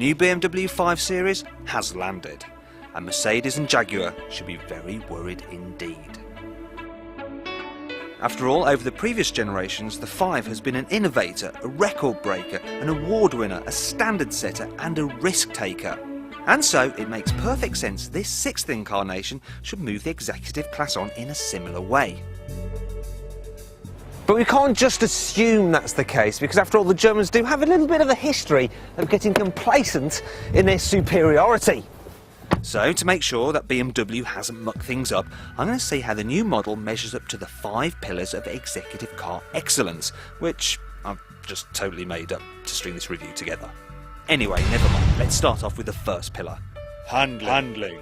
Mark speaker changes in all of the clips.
Speaker 1: new BMW 5 Series has landed, and Mercedes and Jaguar should be very worried indeed. After all, over the previous generations, the 5 has been an innovator, a record breaker, an award winner, a standard setter and a risk taker. And so it makes perfect sense this 6th incarnation should move the executive class on in a similar way.
Speaker 2: But we can't just assume that's the case, because after all, the Germans do have a little bit of a history of getting complacent in their superiority.
Speaker 1: So, to make sure that BMW hasn't mucked things up, I'm going to see how the new model measures up to the 5 pillars of executive car excellence, which I've just totally made up to string this review together. Anyway, never mind, let's start off with the first pillar. Handling.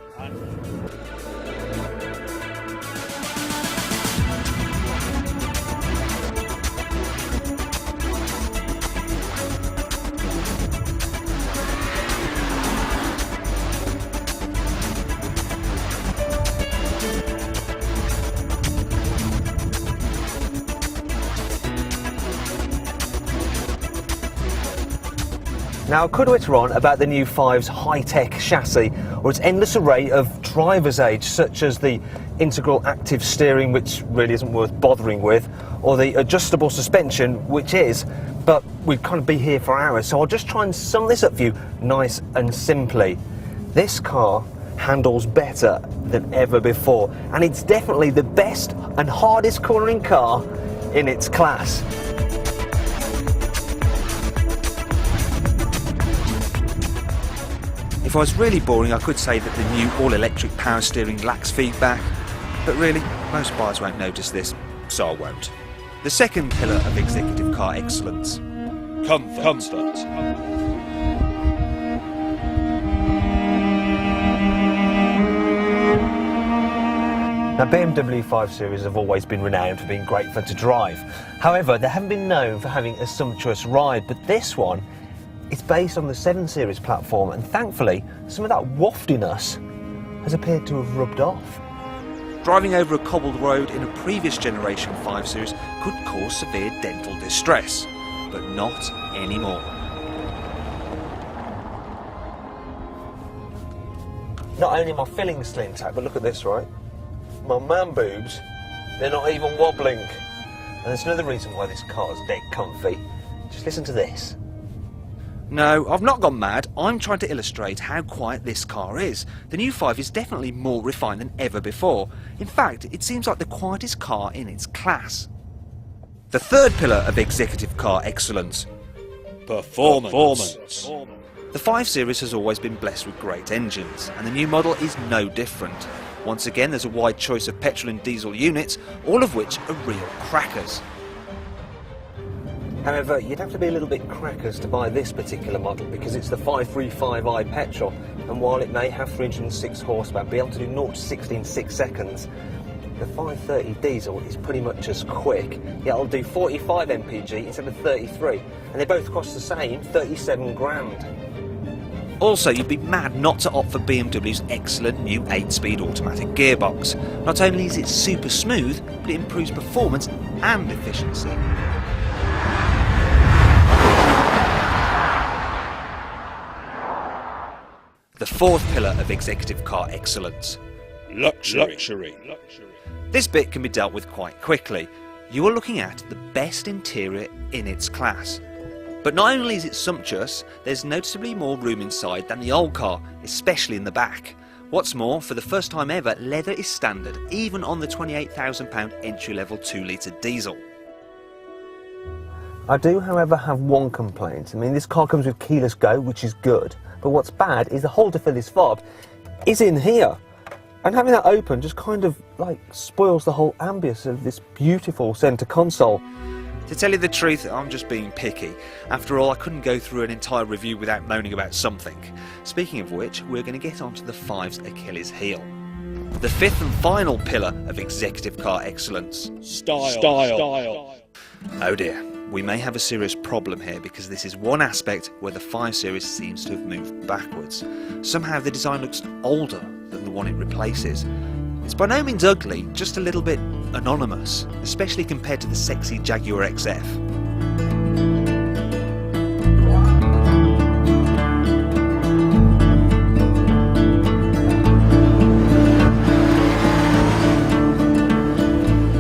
Speaker 2: Now, I could witter on about the new 5's high-tech chassis or its endless array of driver's aids, such as the integral active steering, which really isn't worth bothering with, or the adjustable suspension, which is, but we'd kind of be here for hours, so I'll just try and sum this up for you nice and simply. This car handles better than ever before, and it's definitely the best and hardest cornering car in its class.
Speaker 1: If I was really boring, I could say that the new all-electric power steering lacks feedback, but really, most buyers won't notice this, so I won't. The second pillar of executive car excellence. Comfort.
Speaker 2: Now, BMW 5 Series have always been renowned for being great fun to drive. However, they haven't been known for having a sumptuous ride, but this one, it's based on the 7 Series platform, and thankfully, some of that waftiness has appeared to have rubbed off.
Speaker 1: Driving over a cobbled road in a previous generation 5 Series could cause severe dental distress, but not anymore.
Speaker 2: Not only my fillings still intact, but look at this, right? My man boobs, they're not even wobbling. And there's another reason why this car's dead comfy. Just listen to this.
Speaker 1: No, I've not gone mad. I'm trying to illustrate how quiet this car is. The new 5 is definitely more refined than ever before. In fact, it seems like the quietest car in its class. The third pillar of executive car excellence. Performance. The 5 Series has always been blessed with great engines, and the new model is no different. Once again, there's a wide choice of petrol and diesel units, all of which are real crackers.
Speaker 2: However, you'd have to be a little bit crackers to buy this particular model, because it's the 535i petrol, and while it may have 306 horsepower, be able to do 0 to 60 in 6 seconds, the 530 diesel is pretty much as quick. Yeah, it'll do 45 mpg instead of 33, and they both cost the same, 37 grand.
Speaker 1: Also, you'd be mad not to opt for BMW's excellent new 8-speed automatic gearbox. Not only is it super smooth, but it improves performance and efficiency. The fourth pillar of executive car excellence. Luxury. This bit can be dealt with quite quickly. You are looking at the best interior in its class. But not only is it sumptuous, there's noticeably more room inside than the old car, especially in the back. What's more, for the first time ever, leather is standard, even on the £28,000 entry-level 2-litre diesel.
Speaker 2: I do, however, have one complaint. I mean, this car comes with keyless go, which is good, but what's bad is the holder for this fob is in here. And having that open just kind of, like, spoils the whole ambience of this beautiful centre console.
Speaker 1: To tell you the truth, I'm just being picky. After all, I couldn't go through an entire review without moaning about something. Speaking of which, we're going to get onto the 5's Achilles heel. The fifth and final pillar of executive car excellence. Style. Oh dear, we may have a serious problem here, because this is one aspect where the 5 Series seems to have moved backwards. Somehow the design looks older than the one it replaces. It's by no means ugly, just a little bit anonymous, especially compared to the sexy Jaguar XF.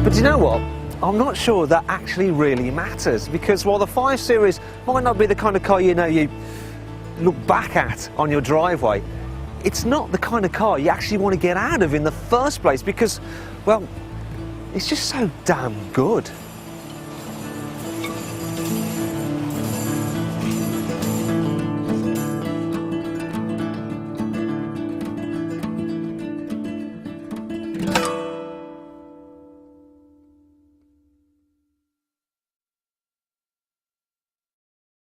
Speaker 2: But you know what? I'm not sure that actually really matters, because while the 5 Series might not be the kind of car you look back at on your driveway, it's not the kind of car you actually want to get out of in the first place, because, well, it's just so damn good.